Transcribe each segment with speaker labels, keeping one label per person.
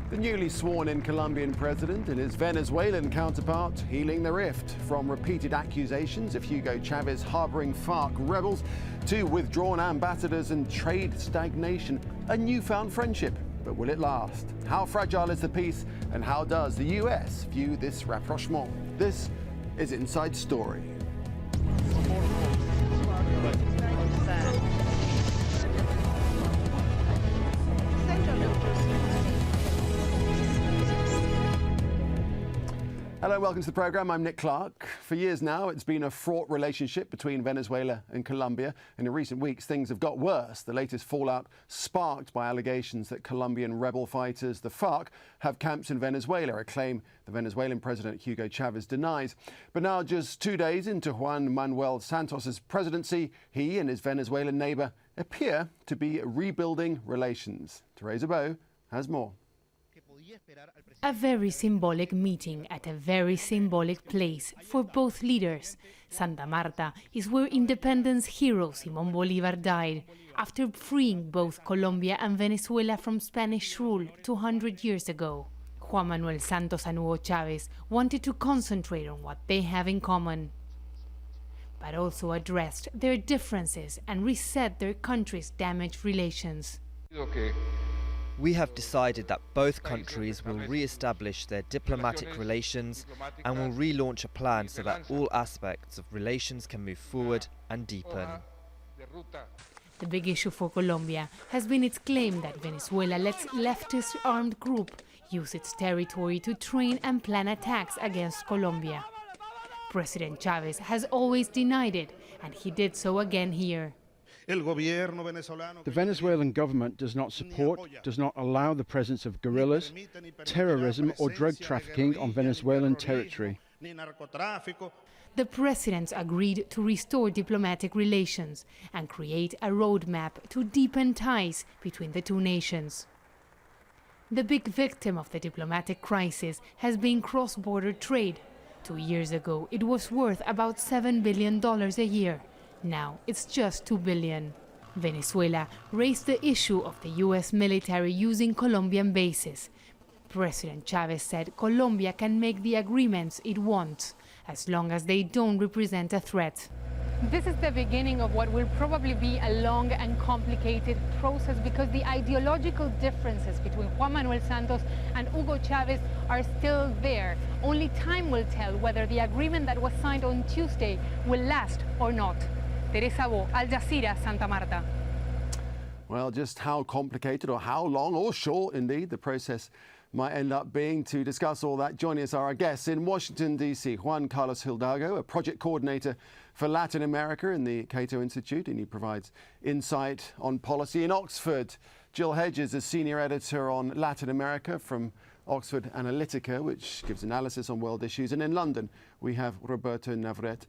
Speaker 1: The newly sworn-in Colombian president and his Venezuelan counterpart healing the rift, from repeated accusations of Hugo Chavez harboring FARC rebels to withdrawn ambassadors and trade stagnation. A newfound friendship, but will it last? How fragile is the peace, and how does the US view this rapprochement? This is Inside Story. Hello, welcome to the programme. I'm Nick Clark. For years now, it's been a fraught relationship between Venezuela and Colombia. And in recent weeks, things have got worse. The latest fallout sparked by allegations that Colombian rebel fighters, the FARC, have camps in Venezuela, a claim the Venezuelan president Hugo Chavez denies. But now, just 2 days into Juan Manuel Santos' presidency, he and his Venezuelan neighbour appear to be rebuilding relations. Teresa Bow has more.
Speaker 2: A very symbolic meeting at a very symbolic place for both leaders. Santa Marta is where independence hero Simón Bolívar died after freeing both Colombia and Venezuela from Spanish rule 200 years ago. Juan Manuel Santos and Hugo Chavez wanted to concentrate on what they have in common, but also addressed their differences and reset their countries' damaged relations.
Speaker 3: We have decided that both countries will re-establish their diplomatic relations and will relaunch a plan so that all aspects of relations can move forward and deepen.
Speaker 2: The big issue for Colombia has been its claim that Venezuela lets leftist armed group use its territory to train and plan attacks against Colombia. President Chavez has always denied it, and he did so again here.
Speaker 4: The Venezuelan government does not support, does not allow the presence of guerrillas, terrorism or drug trafficking on Venezuelan territory.
Speaker 2: The presidents agreed to restore diplomatic relations and create a roadmap to deepen ties between the two nations. The big victim of the diplomatic crisis has been cross-border trade. 2 years ago, it was worth about $7 billion a year. Now it's just $2 billion. Venezuela raised the issue of the US military using Colombian bases. President Chavez said Colombia can make the agreements it wants, as long as they don't represent a threat. This is the beginning of what will probably be a long and complicated process, because the ideological differences between Juan Manuel Santos and Hugo Chavez are still there. Only time will tell whether the agreement that was signed on Tuesday will last or not. Teresa Bo, Al Jazeera, Santa Marta.
Speaker 1: Well, just how complicated or how long or short, indeed, the process might end up being. To discuss all that, joining us are our guests in Washington, D.C., Juan Carlos Hidalgo, a project coordinator for Latin America in the Cato Institute, and he provides insight on policy. In Oxford, Jill Hedges, a senior editor on Latin America from Oxford Analytica, which gives analysis on world issues. And in London, we have Roberto Navarrete,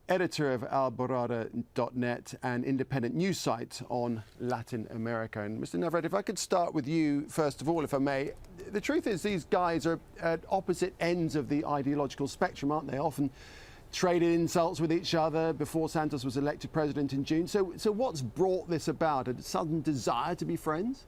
Speaker 1: editor of Alborada.net, an independent news site on Latin America. And Mr. Navarrete, if I could start with you, first of all, if I may. The truth is these guys are at opposite ends of the ideological spectrum, aren't they? Often traded insults with each other before Santos was elected president in June. So what's brought this about? A sudden desire to be friends?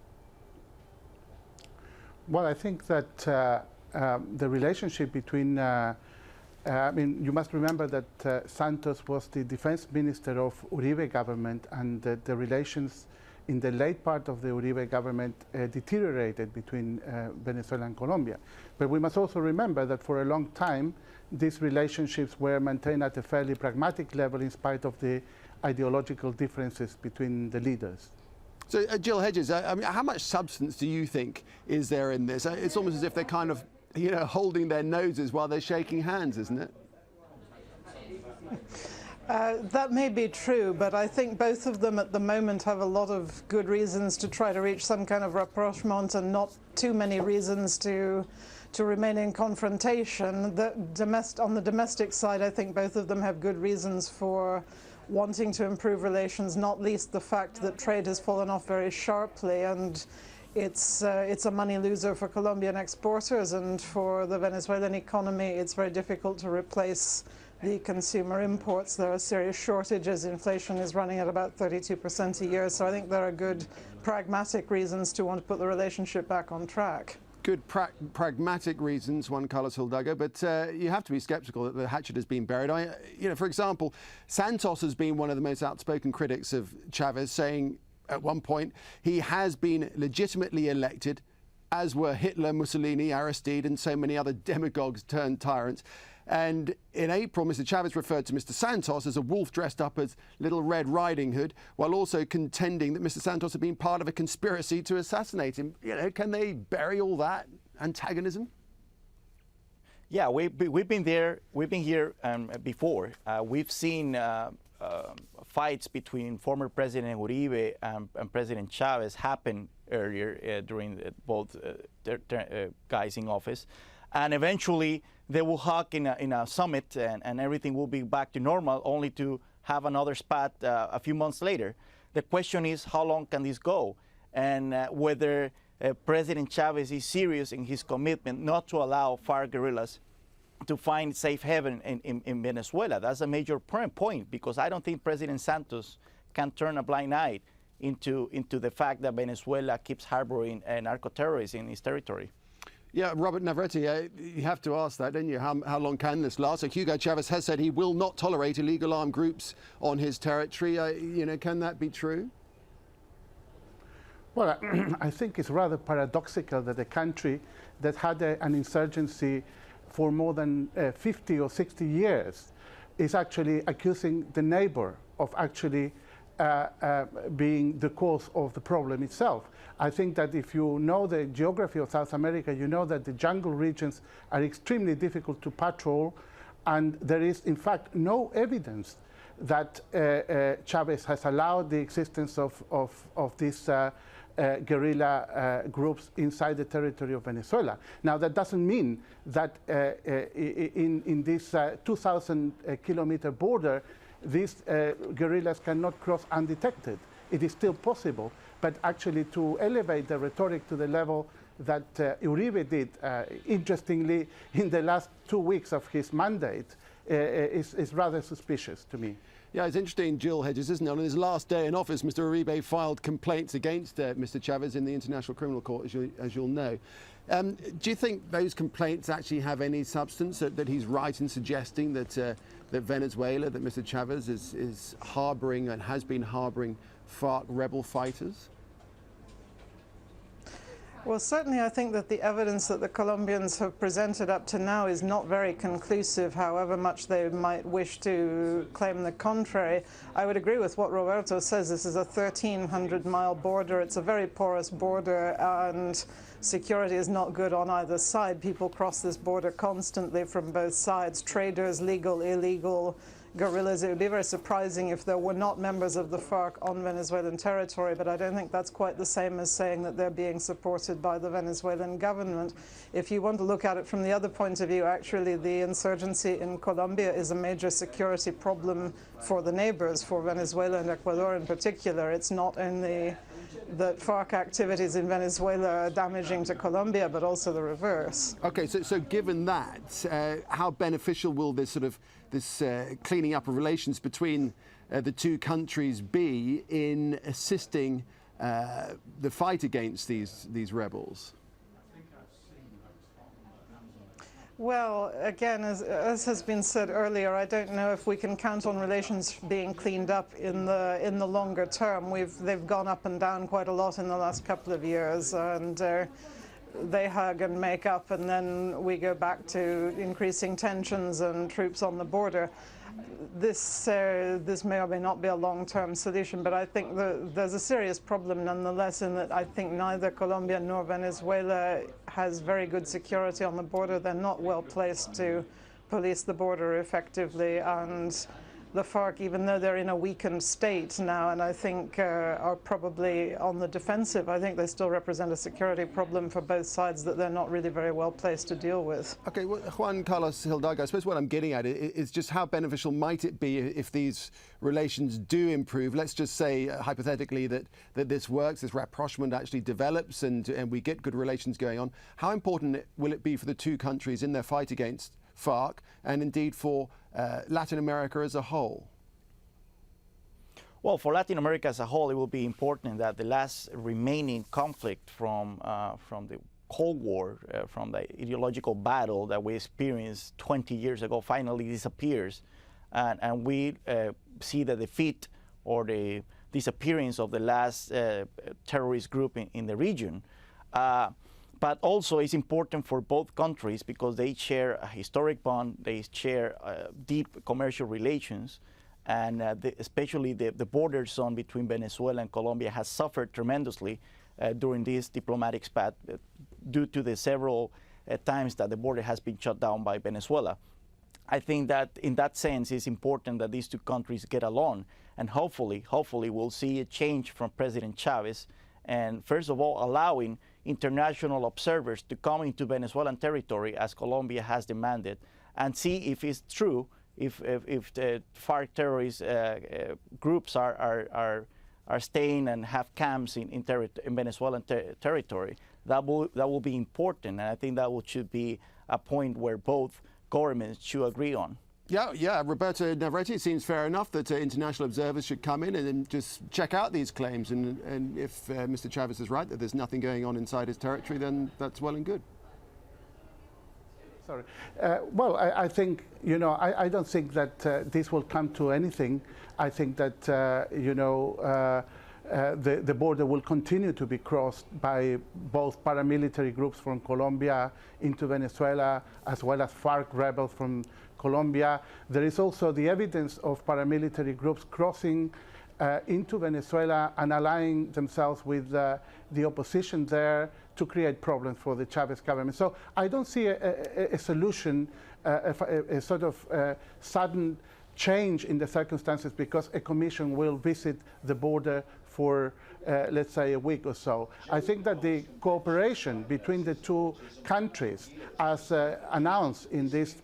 Speaker 5: Well, I think that the relationship between, you must remember that Santos was the defense minister of Uribe government, and the relations in the late part of the Uribe government deteriorated between Venezuela and Colombia. But we must also remember that for a long time, these relationships were maintained at a fairly pragmatic level in spite of the ideological differences between the leaders.
Speaker 1: So, Jill Hedges, I mean, how much substance do you think is there in this? It's almost as if they're kind of, holding their noses while they're shaking hands, isn't it?
Speaker 6: That may be true, but I think both of them at the moment have a lot of good reasons to try to reach some kind of rapprochement, and not too many reasons to remain in confrontation. On the domestic side, I think both of them have good reasons for wanting to improve relations, not least the fact that trade has fallen off very sharply, and it's a money loser for Colombian exporters, and for the Venezuelan economy it's very difficult to replace the consumer imports. There are serious shortages. Inflation is running at about 32% a year, so I think there are good pragmatic reasons to want to put the relationship back on track.
Speaker 1: good pragmatic reasons, Juan Carlos Hidalgo, but you have to be sceptical that the hatchet has been buried. For example, Santos has been one of the most outspoken critics of Chavez, saying at one point he has been legitimately elected, as were Hitler, Mussolini, Aristide, and so many other demagogues turned tyrants. And in April, Mr. Chavez referred to Mr. Santos as a wolf dressed up as Little Red Riding Hood, while also contending that Mr. Santos had been part of a conspiracy to assassinate him. Can they bury all that antagonism?
Speaker 7: Yeah, we've been there. We've been here before. We've seen fights between former President Uribe and President Chavez happen earlier during both guys in office. And eventually they will hug in a summit and everything will be back to normal, only to have another spat a few months later. The question is, how long can this go? And whether President Chavez is serious in his commitment not to allow FARC guerrillas to find safe haven in Venezuela. That's a major point, because I don't think President Santos can turn a blind eye into the fact that Venezuela keeps harboring narco-terrorists in its territory.
Speaker 1: Yeah, Robert Navarrete, you have to ask that, don't you? How long can this last? So Hugo Chavez has said he will not tolerate illegal armed groups on his territory. Can that be true?
Speaker 5: Well, I think it's rather paradoxical that a country that had an insurgency for more than 50 or 60 years is actually accusing the neighbor of actually being the cause of the problem itself. I think that if you know the geography of South America, you know that the jungle regions are extremely difficult to patrol, and there is in fact no evidence that Chavez has allowed the existence of these guerrilla groups inside the territory of Venezuela. Now, that doesn't mean that in this 2,000-kilometer border, these guerrillas cannot cross undetected. It is still possible, but actually to elevate the rhetoric to the level that Uribe did, interestingly, in the last 2 weeks of his mandate, is rather suspicious to me.
Speaker 1: Yeah, it's interesting, Jill Hedges, isn't it? On his last day in office, Mr. Uribe filed complaints against Mr. Chavez in the International Criminal Court, as you'll know. Do you think those complaints actually have any substance, that he's right in suggesting that Venezuela, that Mr. Chavez is harbouring and has been harbouring FARC rebel fighters?
Speaker 6: Well, certainly I think that the evidence that the Colombians have presented up to now is not very conclusive, however much they might wish to claim the contrary. I would agree with what Roberto says. This is a 1,300-mile border. It's a very porous border, and security is not good on either side. People cross this border constantly from both sides, traders, legal, illegal, guerrillas. It would be very surprising if there were not members of the FARC on Venezuelan territory, but I don't think that's quite the same as saying that they're being supported by the Venezuelan government. If you want to look at it from the other point of view, actually the insurgency in Colombia is a major security problem for the neighbors, for Venezuela and Ecuador in particular. It's not only that FARC activities in Venezuela are damaging to Colombia, but also the reverse.
Speaker 1: Okay, so given that, how beneficial will this cleaning up of relations between the two countries be in assisting the fight against these rebels?
Speaker 6: Well, again, as has been said earlier, I don't know if we can count on relations being cleaned up in the longer term. They've gone up and down quite a lot in the last couple of years, and they hug and make up, and then we go back to increasing tensions and troops on the border. This may or may not be a long-term solution, but I think there's a serious problem nonetheless in that I think neither Colombia nor Venezuela has very good security on the border. They're not well placed to police the border effectively, and the FARC, even though they're in a weakened state now, and I think are probably on the defensive, I think they still represent a security problem for both sides that they're not really very well placed to deal with. Okay,
Speaker 1: well, Juan Carlos Hidalgo, I suppose what I'm getting at is just how beneficial might it be if these relations do improve? Let's just say, hypothetically, that this works, this rapprochement actually develops, and we get good relations going on. How important will it be for the two countries in their fight against FARC, and indeed for Latin America as a whole?
Speaker 7: Well, for Latin America as a whole, it will be important that the last remaining conflict from the Cold War, from the ideological battle that we experienced 20 years ago, finally disappears. And we see the defeat or the disappearance of the last terrorist group in the region. But also it's important for both countries because they share a historic bond, they share deep commercial relations, and especially the border zone between Venezuela and Colombia has suffered tremendously during this diplomatic spat due to the several times that the border has been shut down by Venezuela. I think that in that sense it's important that these two countries get along, and hopefully we'll see a change from President Chavez, and first of all allowing international observers to come into Venezuelan territory as Colombia has demanded, and see if it's true, if the FARC terrorist groups are staying and have camps in Venezuelan territory. That will be important, and I think that should be a point where both governments should agree on.
Speaker 1: Yeah, Roberto Navarrete, it seems fair enough that international observers should come in and then just check out these claims. And if Mr. Chavez is right that there's nothing going on inside his territory, then that's well and good.
Speaker 5: Sorry. Well, I think, I don't think that this will come to anything. I think that, the border will continue to be crossed by both paramilitary groups from Colombia into Venezuela, as well as FARC rebels from Colombia. There is also the evidence of paramilitary groups crossing into Venezuela and allying themselves with the opposition there to create problems for the Chavez government. So I don't see a solution, a sort of sudden change in the circumstances because a commission will visit the border for, let's say, a week or so. I think that the cooperation between the two countries, as announced in this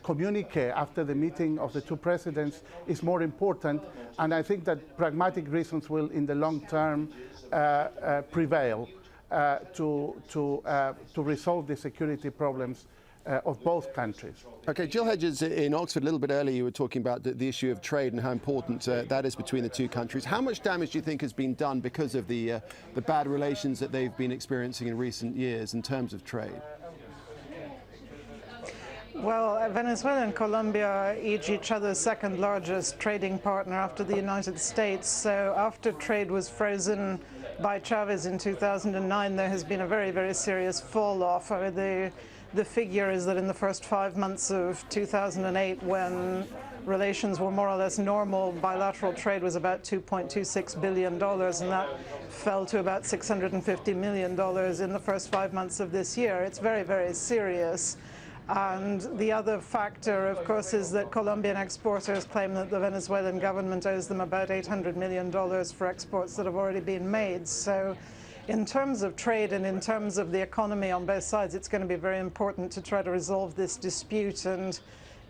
Speaker 5: communique after the meeting of the two presidents, is more important. And I think that pragmatic reasons will, in the long term, prevail to resolve the security problems of both countries.
Speaker 1: Okay, Jill Hedges in Oxford, a little bit earlier you were talking about the issue of trade and how important that is between the two countries. How much damage do you think has been done because of the bad relations that they've been experiencing in recent years in terms of trade?
Speaker 6: Well, Venezuela and Colombia are each other's second largest trading partner after the United States. So after trade was frozen by Chavez in 2009, there has been a very, very serious fall off. The figure is that in the first 5 months of 2008, when relations were more or less normal, bilateral trade was about $2.26 billion, and that fell to about $650 million in the first 5 months of this year. It's very, very serious. And the other factor, of course, is that Colombian exporters claim that the Venezuelan government owes them about $800 million for exports that have already been made. So in terms of trade and in terms of the economy on both sides, it's going to be very important to try to resolve this dispute and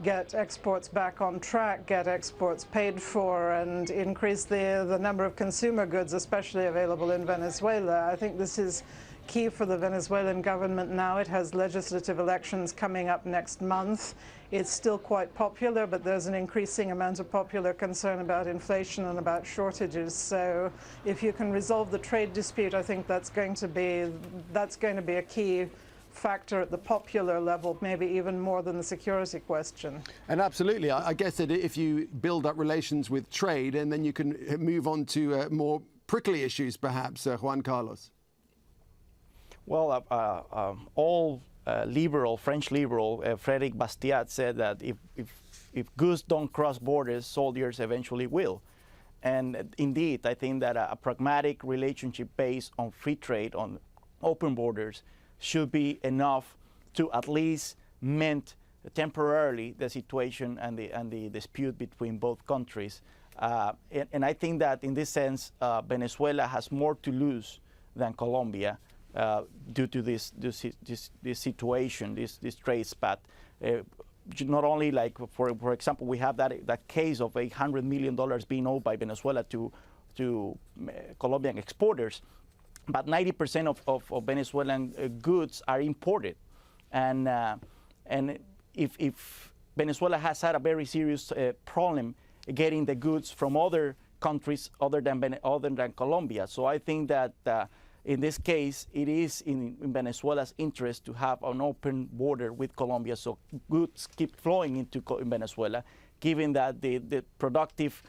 Speaker 6: get exports back on track, get exports paid for, and increase the number of consumer goods, especially available in Venezuela. I think this is key for the Venezuelan government now. It has legislative elections coming up next month. It's still quite popular, but there's an increasing amount of popular concern about inflation and about shortages. So if you can resolve the trade dispute, I think that's going to be a key factor at the popular level, maybe even more than the security question.
Speaker 1: And absolutely, I guess that if you build up relations with trade, and then you can move on to more prickly issues, perhaps, Juan Carlos.
Speaker 7: Well, French liberal, Frédéric Bastiat said that if goods don't cross borders, soldiers eventually will. And indeed, I think that a pragmatic relationship based on free trade, on open borders, should be enough to at least mend temporarily the situation and the dispute between both countries. And I think that in this sense, Venezuela has more to lose than Colombia. Due to this situation, this trade spat. Not only, like, for example, we have that case of $800 million being owed by Venezuela to Colombian exporters, but 90% of Venezuelan goods are imported. And if Venezuela has had a very serious problem getting the goods from other countries other than Colombia. So I think that In this case, it is in Venezuela's interest to have an open border with Colombia so goods keep flowing into Venezuela, given that the productive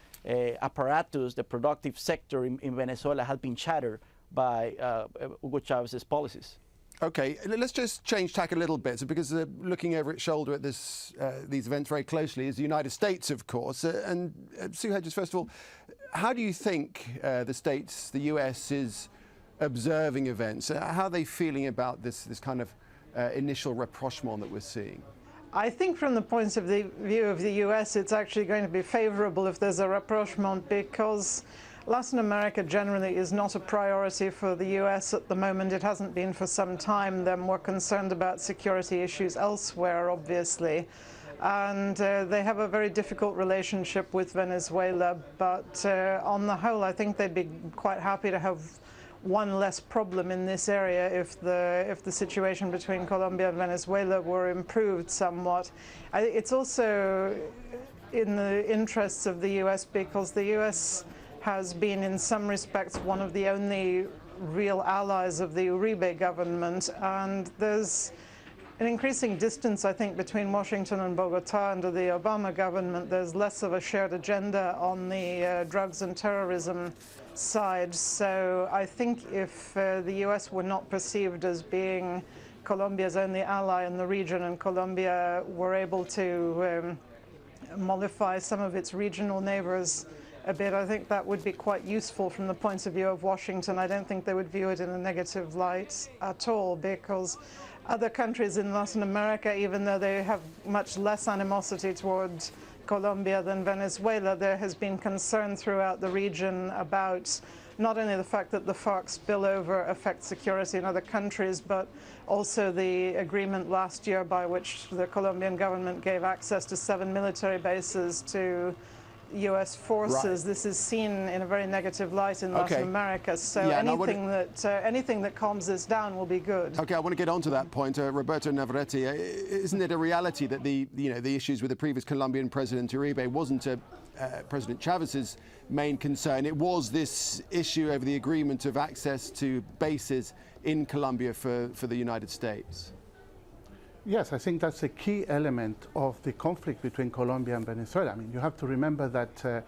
Speaker 7: apparatus, the productive sector in Venezuela has been shattered by Hugo Chávez's policies.
Speaker 1: Okay, let's just change tack a little bit, because looking over its shoulder at these events very closely is the United States, of course. And Sue Hedges, first of all, how do you think the States, the US, is observing events? How are they feeling about this kind of initial rapprochement that we're seeing?
Speaker 6: I think from the point of view of the US, it's actually going to be favorable if there's a rapprochement, because Latin America generally is not a priority for the US at the moment. It hasn't been for some time. They're more concerned about security issues elsewhere, obviously. And they have a very difficult relationship with Venezuela. But on the whole, I think they'd be quite happy to have one less problem in this area if the situation between Colombia and Venezuela were improved somewhat. It's also in the interests of the US, because the US has been in some respects one of the only real allies of the Uribe government, and there's an increasing distance, I think, between Washington and Bogota under the Obama government. There's less of a shared agenda on the drugs and terrorism side. So I think if the US were not perceived as being Colombia's only ally in the region, and Colombia were able to mollify some of its regional neighbors a bit, I think that would be quite useful from the point of view of Washington. I don't think they would view it in a negative light at all, because other countries in Latin America, even though they have much less animosity towards Colombia than Venezuela, there has been concern throughout the region about not only the fact that the FARC spillover affects security in other countries, but also the agreement last year by which the Colombian government gave access to 7 military bases to US forces. Right. This is seen in a very negative light in Latin America. So anything that calms this down will be good. Okay, I want to get on to that point. Roberto Navarrete, isn't it a reality that the issues with the previous Colombian President Uribe wasn't President Chávez's main concern? It was this issue over the agreement of access to bases in Colombia for the United States.
Speaker 5: Yes, I think that's a key element of the conflict between Colombia and Venezuela. I mean, you have to remember that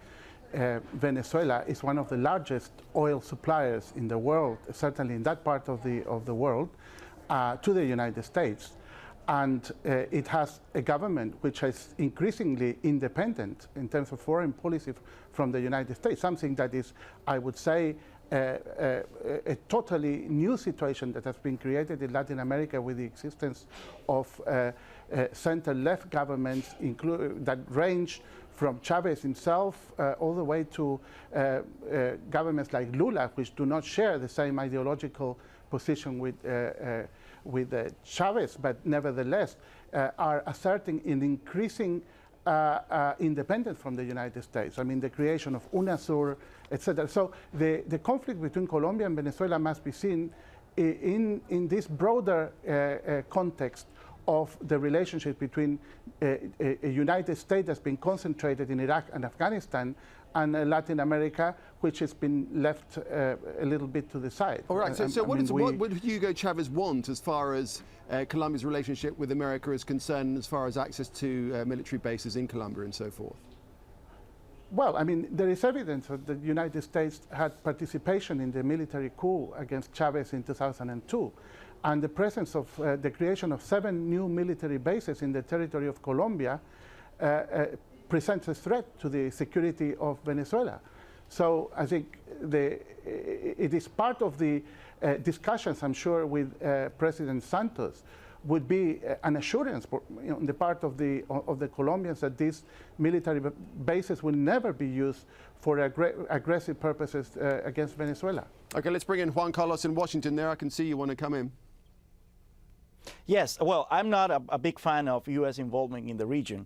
Speaker 5: Venezuela is one of the largest oil suppliers in the world, certainly in that part of the world, to the United States. And it has a government which is increasingly independent in terms of foreign policy from the United States, something that is, I would say, a totally new situation that has been created in Latin America with the existence of center-left governments that range from Chávez himself all the way to governments like Lula, which do not share the same ideological position with Chávez, but nevertheless are asserting an increasing independence from the United States. I mean, the creation of UNASUR, etc. So the conflict between Colombia and Venezuela must be seen in this broader context of the relationship between a United States that's been concentrated in Iraq and Afghanistan, and Latin America, which has been left a little bit to the side.
Speaker 1: All right, so what would Hugo Chávez want as far as Colombia's relationship with America is concerned, as far as access to military bases in Colombia and so forth?
Speaker 5: Well, I mean, there is evidence that the United States had participation in the military coup against Chávez in 2002. And the presence of the creation of 7 new military bases in the territory of Colombia presents a threat to the security of Venezuela. So I think it is part of the discussions, I'm sure, with President Santos, would be an assurance on the part of the Colombians that these military bases will never be used for aggressive purposes against Venezuela.
Speaker 1: Okay, let's bring in Juan Carlos in Washington there. I can see you want to come in.
Speaker 7: Yes, well, I'm not a big fan of U.S. involvement in the region.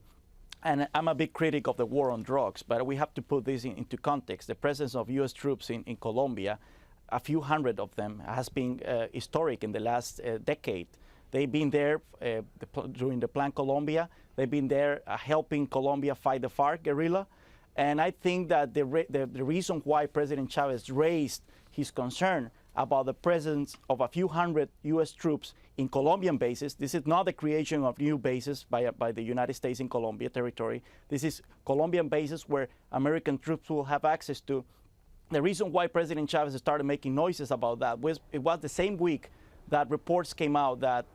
Speaker 7: And I'm a big critic of the war on drugs, but we have to put this into context. The presence of U.S. troops in Colombia, a few hundred of them, has been historic in the last decade. They've been there during the Plan Colombia. They've been there helping Colombia fight the FARC guerrilla. And I think that the reason why President Chávez raised his concern about the presence of a few hundred U.S. troops in Colombian bases. This is not the creation of new bases by the United States in Colombia territory. This is Colombian bases where American troops will have access to. The reason why President Chavez started making noises about that was it was the same week that reports came out that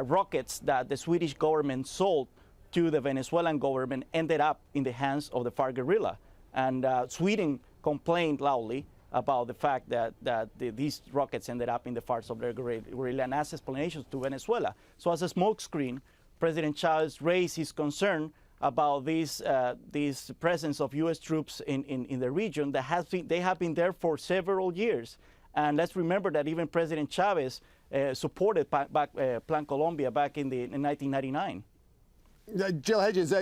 Speaker 7: rockets that the Swedish government sold to the Venezuelan government ended up in the hands of the FARC guerrilla. And Sweden complained loudly about the fact that these rockets ended up in the farts of their guerrilla, and as explanations to Venezuela. So as a smokescreen, President Chavez raised his concern about this presence of U.S. troops in the region they have been there for several years. And let's remember that even President Chavez supported Plan Colombia back in 1999.
Speaker 1: Jill Hedges,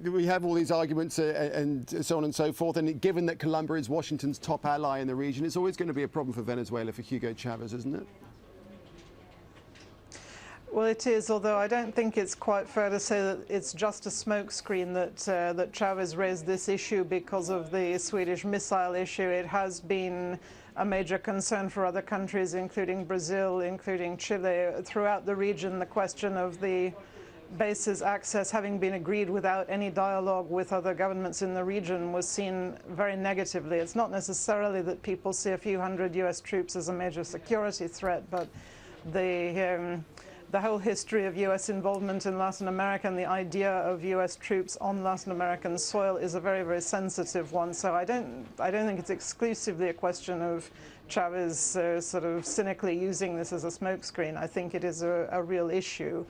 Speaker 1: we have all these arguments and so on and so forth, and given that Colombia is Washington's top ally in the region, it's always going to be a problem for Venezuela, for Hugo Chavez, isn't it?
Speaker 6: Well, it is, although I don't think it's quite fair to say that it's just a smokescreen that Chavez raised this issue because of the Swedish missile issue. It has been a major concern for other countries, including Brazil, including Chile. Throughout the region, the question of the bases access having been agreed without any dialogue with other governments in the region was seen very negatively. It's not necessarily that people see a few hundred US troops as a major security threat, but the whole history of US involvement in Latin America and the idea of US troops on Latin American soil is a very, very sensitive one. So I don't think it's exclusively a question of Chavez sort of cynically using this as a smokescreen. I think it is a real issue.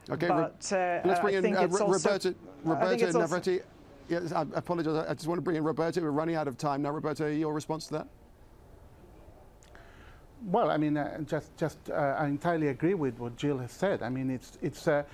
Speaker 1: Okay,
Speaker 6: but
Speaker 1: let's bring in Roberto
Speaker 6: Navarrete.
Speaker 1: Yes, I apologize. I just want to bring in Roberto. We're running out of time now. Roberto, your response to that?
Speaker 5: Well, I mean, I entirely agree with what Jill has said. I mean, it's a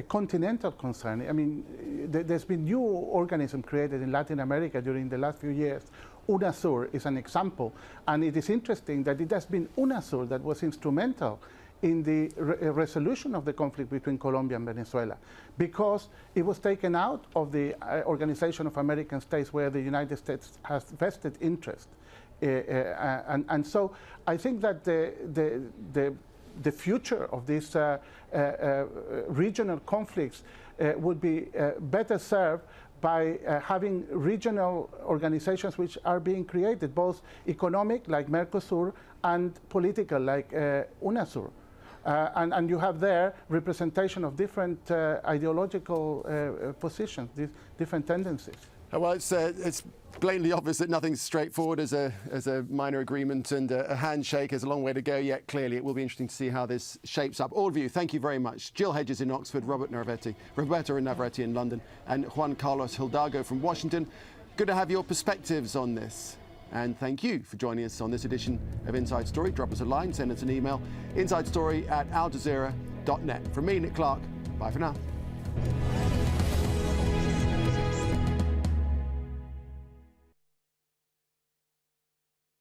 Speaker 5: continental concern. I mean, there's been new organisms created in Latin America during the last few years. UNASUR is an example, and it is interesting that it has been UNASUR that was instrumental in the resolution of the conflict between Colombia and Venezuela, because it was taken out of the Organization of American States, where the United States has vested interest. And so I think that the future of these regional conflicts would be better served by having regional organizations which are being created, both economic, like Mercosur, and political, like UNASUR. And you have there representation of different ideological positions, different tendencies.
Speaker 1: Well, it's blatantly obvious that nothing's straightforward as a minor agreement, and a handshake has a long way to go yet. Clearly, it will be interesting to see how this shapes up. All of you, thank you very much. Jill Hedges in Oxford, Roberto Navarrete in London, and Juan Carlos Hidalgo from Washington. Good to have your perspectives on this. And thank you for joining us on this edition of Inside Story. Drop us a line, send us an email, insidestory@aljazeera.net. From me, Nick Clark, bye for now.